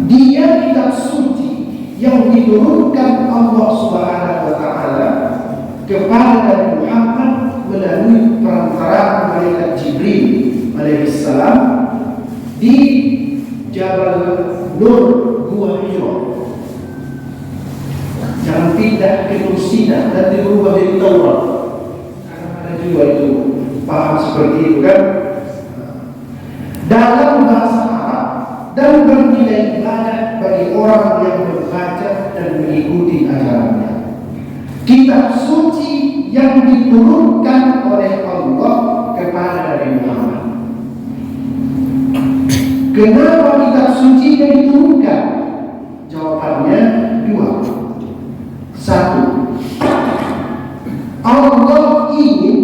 Dia kitab suci yang diturunkan Allah Subhanahu wa taala kepada Nabi Muhammad melalui perantaraan malaikat Jibril alaihi salam di Jabal Nur Gua Hira. Jangan pindah ke Nur Sina dan dirubah dari Taurat. Karena ada juga itu paham seperti itu kan. Dalam bahasa Arab dan bernilai ibadah bagi orang yang membaca dan mengikuti ajarannya. Kitab suci yang diturunkan oleh Allah kepada Nabi Muhammad. Kenapa kitab suci yang diturunkan? Jawabannya dua. Satu, Allah ingin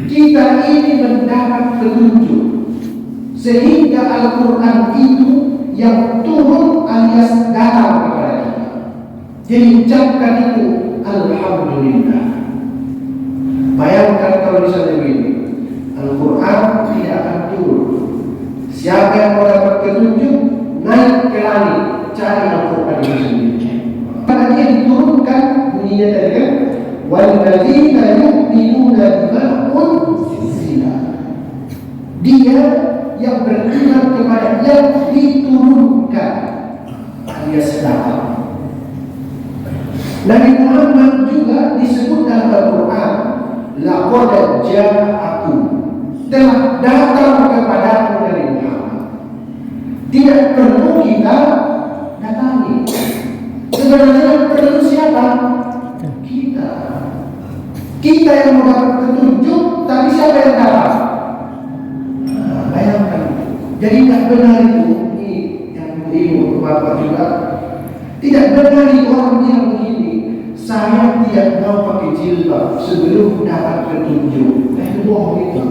kita ini mendapat petunjuk sehingga Al-Quran itu yang turun alias datang kepada kita. Jadi ucapkan itu Alhamdulillah. Bayangkan kalau misalnya begini, Al-Quran tidak akan turun. Siapa yang mau dapat petunjuk, naik ke langit, cari Al-Quran itu sendiri. Karena dia diturunkan bunyinya tadi kan, walladzina yu'minuna bima unzila. Dia yang beriman kepada yang diturunkan alias datang. Nabi Muhammad juga disebut dalam Al-Quran, laqad ja'akum, telah datang kepadaku dari Muhammad. Tidak perlu kita datangi. Sebenarnya perlu siapa? Kita yang mendapat petunjuk, tapi siapa yang datang? Bayangkan. Jadi tidak benar itu, ini yang ibu bapak juga. Tidak benar itu orang bilang begini, saya tidak mau pakai jilbab sebelum dapat petunjuk. Itu bohong itu.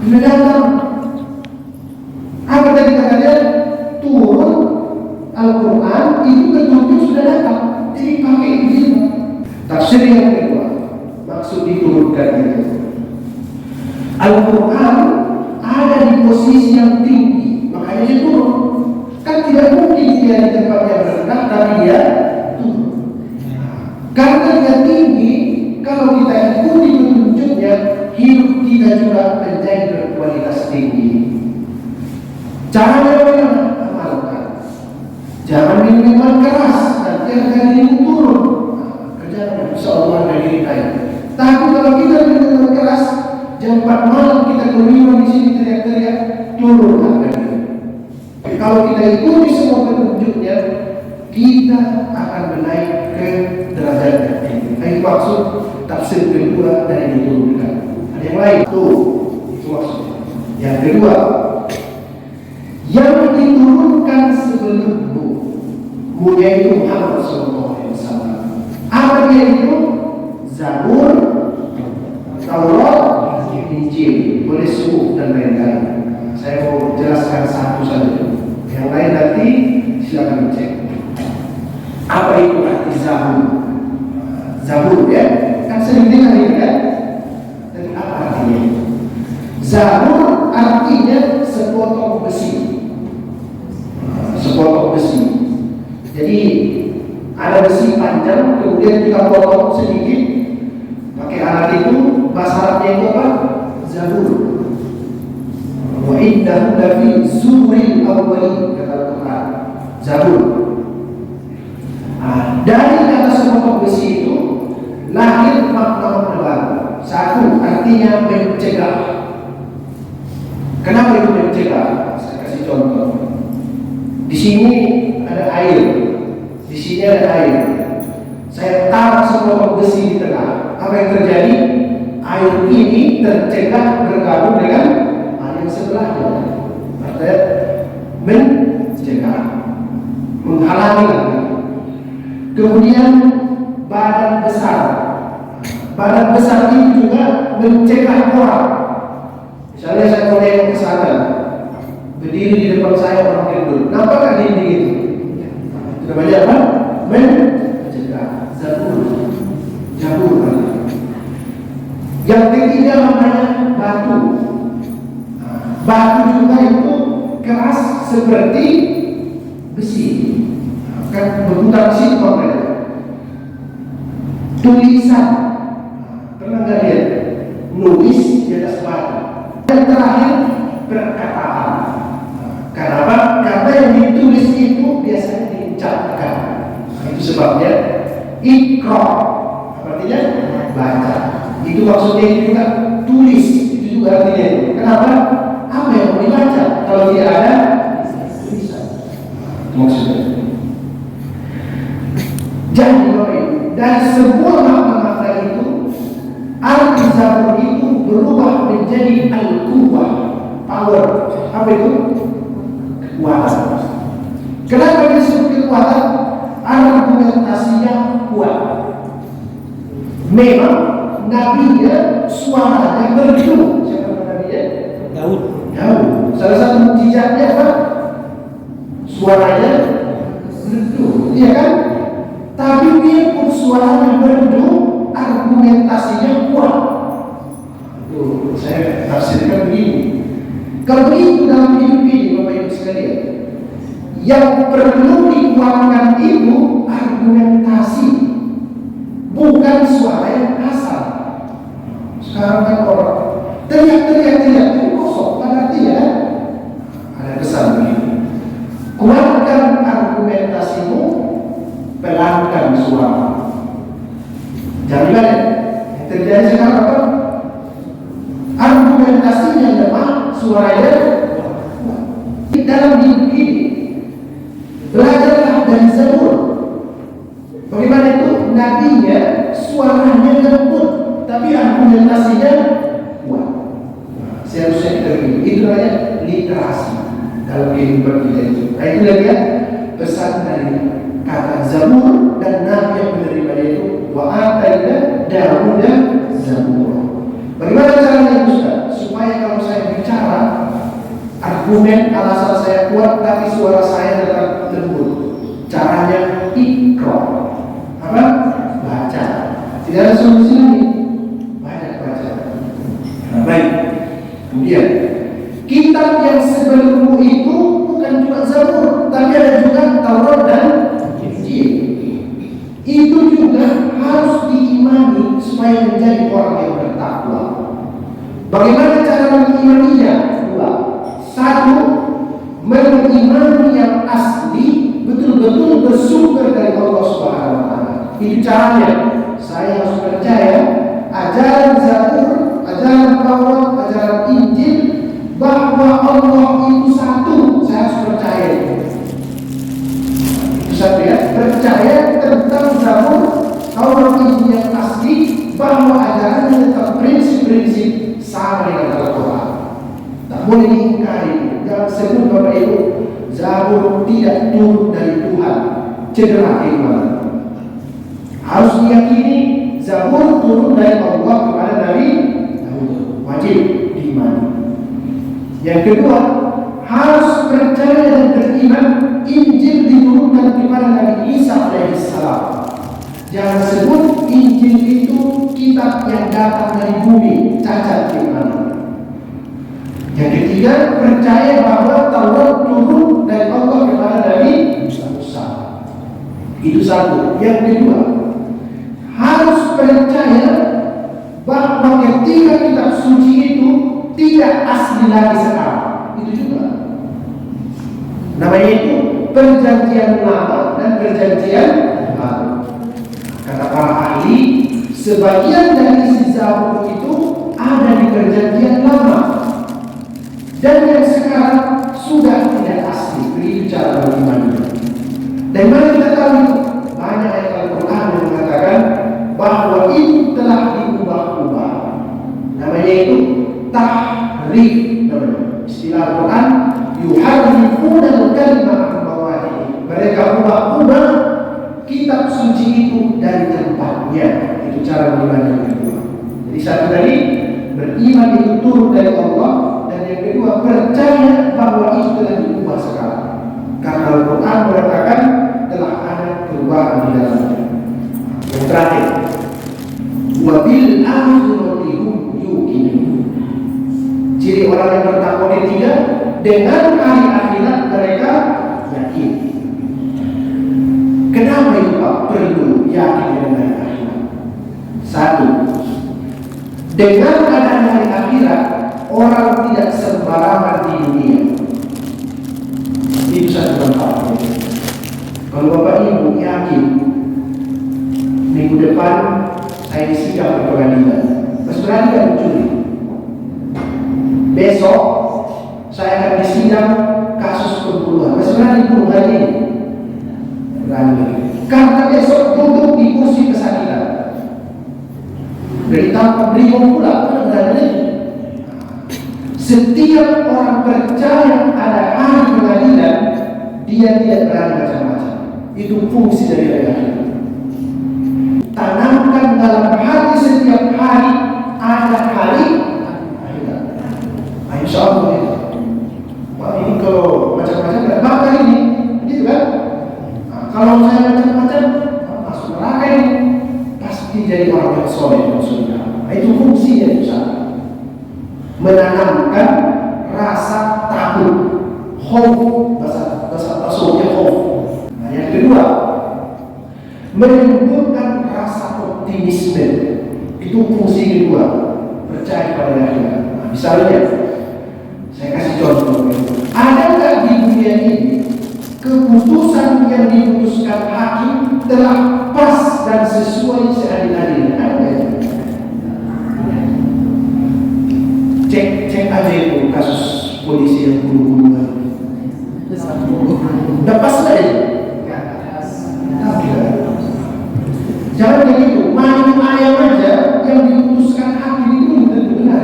Sudah datang. Apa tadi katanya? Turun Al-Quran itu petunjuk sudah datang. Jadi pakai jilbab. Tafsir yang kedua, maksud diturunkan itu. Al-Quran ada di posisi yang tinggi, makanya dia turun. Kan tidak mungkin dia di tempat yang rendah, tapi dia turun. Karena dia tinggi, kalau kita ikuti petunjuknya, hidup kita juga menjadi berkualitas tinggi. Caranya bagaimana? Amalkan. Jangan minum keras, nanti akan dirimu turun. Kerjaan insyaAllah dari kita. Tapi kalau kita minum keras, jam 4 malam kita keluar di sini teriak-teriak, turun harga. Kalau kita ikuti semua petunjuknya, kita akan menaik ke derajat yang tinggi. Itu maksud tafsir kedua dari diturunkan. Ada yang lain tuh, itu maksudnya. Yang kedua, yang diturunkan sebelummu, yaitu Muhammad SAW. Apa dia itu? Zabur, Taurat, Injil, boleh subuh dan lain-lain. Saya mau jelaskan satu saja. Yang lain nanti silakan cek. Apa itu arti Zabur? Zabur ya, kan sering dengar ini kan? Tapi apa artinya? Zabur artinya sepotong besi. Sepotong besi. Jadi ada besi panjang, kemudian kita potong sedikit pakai alat itu, bahasa Arabnya itu apa? Zabur. Wa innahu lafi zuril awwalin, kata Al-Quran. Zabur. Dari kata sepotong besi itu lahir makna baru. Satu, artinya mencegah. Kenapa itu mencegah? Saya kasih contoh. Di sini ada air, di sini ada air. Saya taruh sepotong besi di tengah. Apa yang terjadi? Air ini tercegah bergabung dengan air yang sebelahnya. Artinya mencegah, menghalangi. Kemudian badan besar. Badan besar ini juga mencegah orang. Misalnya saya mau nengok ke sana, berdiri di depan saya orang gendut. Nampakkan dinding itu? Namanya apa? Mencegah. Zabur. Yang ketiga namanya batu. Batu juga itu keras seperti besi, kan berputar sinkron mereka. Tulisan, pernah nggak lihat? Nulis di atas batu. Yang terakhir perkataan. Kenapa? Karena yang ditulis itu biasanya diucapkan. Itu sebabnya Iqra, artinya baca. Itu maksudnya juga tulis. Itu juga artinya itu. Kenapa? Apa yang mau dibaca kalau tidak ada tulisan? Maksudnya. Jadi dari semua makna-makna itu, arti Zabur itu berubah menjadi al-quwwah, power. Apa itu? Kekuatan. Kenapa disebut kekuatan? Argumentasinya kuat. Memang nabinya suaranya merdu. Siapa nabinya? Daud. Salah satu mukjizatnya apa? Suaranya merdu, iya kan? Tapi dia pun suaranya merdu, argumentasinya kuat. Tuh, saya tafsirkan begini. Kalau begitu dalam hidup ini, Bapak Ibu sekalian, yang perlu dikuatkan itu argumentasi, bukan suara yang asal. Sekarang kan orang teriak itu kosong, kan artinya ada kesan begini. Kuatkan argumentasimu, pelankan suara. Jangan lihat yang terjadi sekarang apa? Argumentasinya lemah, suaranya kuat. Di dalam hidup ini, belajarlah dari Zabur. Bagaimana itu? Nabinya suaranya lembut, tapi argumentasinya kuat. Seharusnya kita begini. Itu namanya literasi dalam kehidupan kita itu. Nah, itu dia pesan dari kata Zabur dan Nabi yang menerima itu. Wa ataina Dawuda Zabur. Bagaimana caranya Ustaz? Supaya kalau saya bicara, argumen alasan saya kuat, tapi suara saya tetap lembut. Caranya Iqra. Apa? Baca. Tidak ada solusi lagi. Banyak baca. Nah, baik. Kemudian kitab yang sebelummu itu bukan cuma Zabur, tapi ada juga Taurat dan Injil. Itu juga harus diimani supaya menjadi orang yang bertakwa. Bagaimana cara mengimaninya? Dua. Satu, mengimani yang asli, betul-betul bersumber dari Allah Subhanahu wa Ta'ala. Itu caranya. Saya harus percaya ajaran Zabur, ajaran Taurat, ajaran Injil, bahwa Allah itu satu. Saya harus percaya itu. Itu satu ya. Percaya tentang Zabur, Taurat, Injil yang asli, bahwa ajarannya tentang prinsip-prinsip sama dengan Al-Quran. Tak boleh diingkari. Jangan sebut Bapak Ibu Zabur tidak turun dari Tuhan, cedera keimanan. Harus diyakini Zabur turun dari Allah kepada Nabi Daud. Wajib diimani. Yang kedua, harus percaya dan beriman Injil diturunkan kepada Nabi Isa alaihissalam. Jangan sebut Injil itu kitab yang datang dari bumi, cacat keimanan. Yang ketiga, percaya bahwa Taurat turun dari Allah kepada Nabi Musa. Itu satu. Yang kedua, harus percaya bahwa ketika kitab suci itu tidak asli lagi sekarang. Itu juga. Namanya itu perjanjian lama dan perjanjian baru. Kata para ahli, sebagian dari isi Zabur itu ada di perjanjian lama, dan yang sekarang sudah tidak asli. Begitu cara berimannya. Dan mana kita tahu itu? Banyak ayat Al-Quran yang mengatakan bahwa itu telah diubah-ubah. Namanya itu tahrif. Istilah Al-Quran, yuharrifuna al-kalima an mawadihi. Mereka ubah-ubah kitab suci itu dari tempatnya. Itu cara beriman yang kedua. Jadi satu tadi, beriman itu turun dari Allah, dan yang kedua percaya bahwa itu telah diubah sekarang. Karena Al-Quran mengatakan telah ada perubahan di dalamnya. Yang terakhir, wabil akhirati hum yuqinun. Ciri orang yang bertakwa ketiga, dengan hari akhirat mereka yakin. Kenapa itu Pak perlu yakin dengan hari akhirat? Satu, dengan adanya hari akhirat, orang tidak sembarangan di dunia. Itu satu manfaatnya. Kalau Bapak Ibu yakin minggu depan saya disidang di pengadilan, masih berani kan mencuri? Besok saya akan disidang kasus pembunuhan, masih berani bunuh hari ini? Berani. Karena besok duduk di kursi pesanggilan, ditangkap Brimob pula, berani. Setiap orang percaya ada hari pengadilan, dia tidak berani macam-macam. Itu fungsi dari hari akhirat. Tanamkan dalam hati setiap hari ada hari akhirat. Insya Allah itu. Wah, ini kalau macam-macam tidak bakal ini, gitu kan? Kalau saya macam-macam masuk neraka ini, pasti jadi orang yang soleh maksudnya. Itu fungsinya insya Allah. Menanamkan rasa takut, khauf, bahasa Arabnya khauf. Nah, yang kedua, menimbulkan rasa optimisme. Itu fungsi kedua, percaya pada akhirat. Nah, misalnya, saya kasih contoh. Ada nggak di dunia ini keputusan yang diputuskan hakim telah pas dan sesuai seadil-adilnya? Ada? Cek aja itu kasus polisi yang bunuh-bunuhan. Udah pas nggak ya? Jangan begitu. Main ayam aja yang diputuskan hakim itu tentu benar.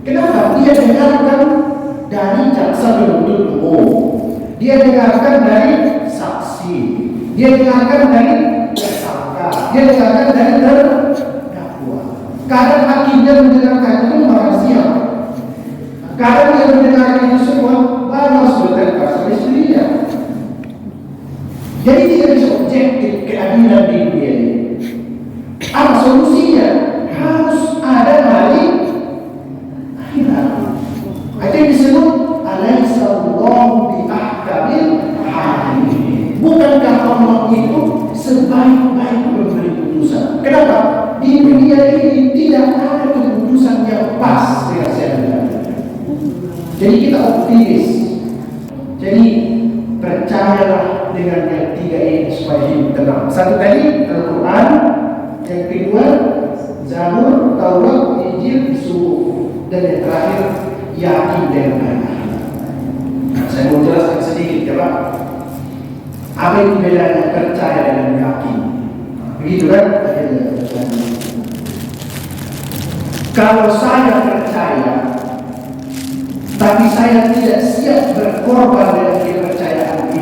Kenapa? Dia dengarkan dari jaksa penuntut umum, dia dengarkan dari saksi, dia dengarkan dari tersangka, dia dengarkan dari terdakwa. Kadang hakimnya mendengarkan itu makan siang. Kadang dia mendengarkan itu semua baru sebentar sama istrinya. Jadi tidak bisa objektif keadilan di dunia ini. Apa solusinya? Harus ada hari akhirat. Itu yang disebut alaihissallahu bi'ahkamil hakimin. Bukankah Allah itu sebaik-baik memberi putusan? Kenapa? Di dunia ini tidak ada keputusan yang pas dengan saya. Jadi kita optimis. Jadi percayalah dengan yang tiga ini supaya hidup tenang. Satu tadi Al-Quran, yang kedua Zabur, Taurat, Injil, Suhuf, dan yang terakhir yakin dengan hari akhirat. Nah, saya mau jelaskan sedikit ya Pak. Apa itu bedanya percaya dan yakin? Begitu kan? Kalau saya percaya tapi saya tidak siap berkorban dengan kepercayaan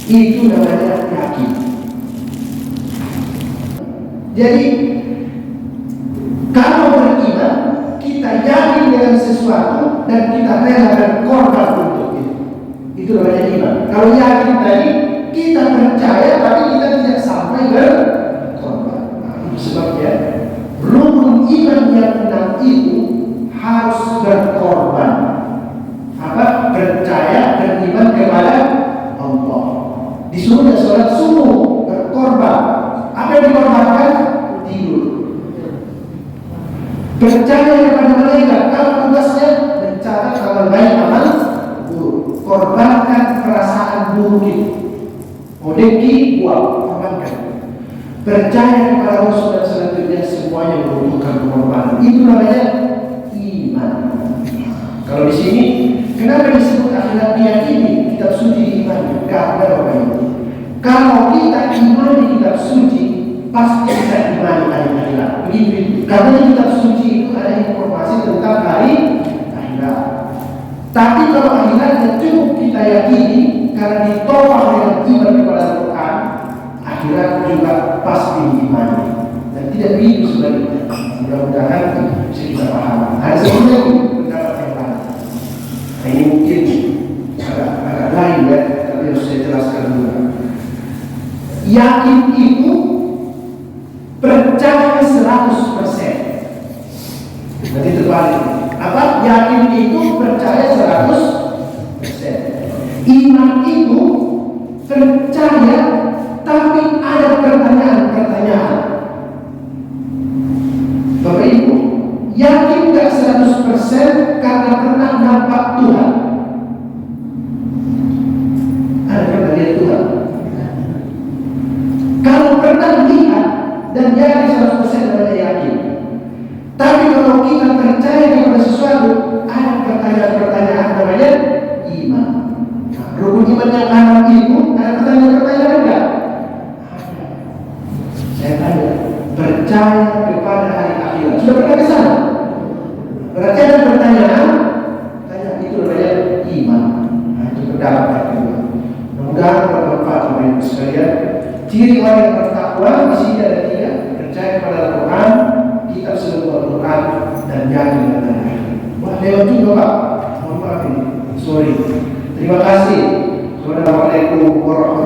itu namanya yakin. Jadi kalau beriman, kita yakin dengan sesuatu dan kita rela berkorban untuk itu namanya iman. Kalau yakin tadi, kita percaya tapi kita tidak sampai berkorban. Nah, itu sebabnya rukun iman yang enam itu harus berkorban. Apa? Percaya dan iman kepada Allah. Disuruh sholat subuh berkorban. Apa yang dikorbankan? Tidur. Percaya kepada malaikat. Kalau tugasnya mencatat amal baik, amal buruk. Korbankan perasaan buruk itu. Odeki buang, korbankan. Percaya kepada Rasul dan selanjutnya semuanya membutuhkan pengorbanan. Itu namanya iman. Kalau di sini, kenapa disebut akhirat diyakini? Kitab suci iman. Karena apa itu? Kalau kita imani kitab suci, pasti kita imani hari akhirat. Begitu. Karena kitab suci itu ada informasi tentang hari akhirat. Tapi kalau akhiratnya cukup kita yakini, karena ditopang dengan iman kepada Al-Quran, akhirat juga pasti diimani. Dan tidak begitu sebenarnya. Mudah-mudahan bisa kita paham. Ada sebenarnya pendapat yang lain. Nah, ini mungkin agak lain ya, tapi harus saya jelaskan dulu. Yakin itu percaya 100%. Nanti terbalik. Apa? Yakin itu percaya 100%. Iman itu percaya Maaf ini. Sorry. Terima kasih. Assalamualaikum warahmatullahi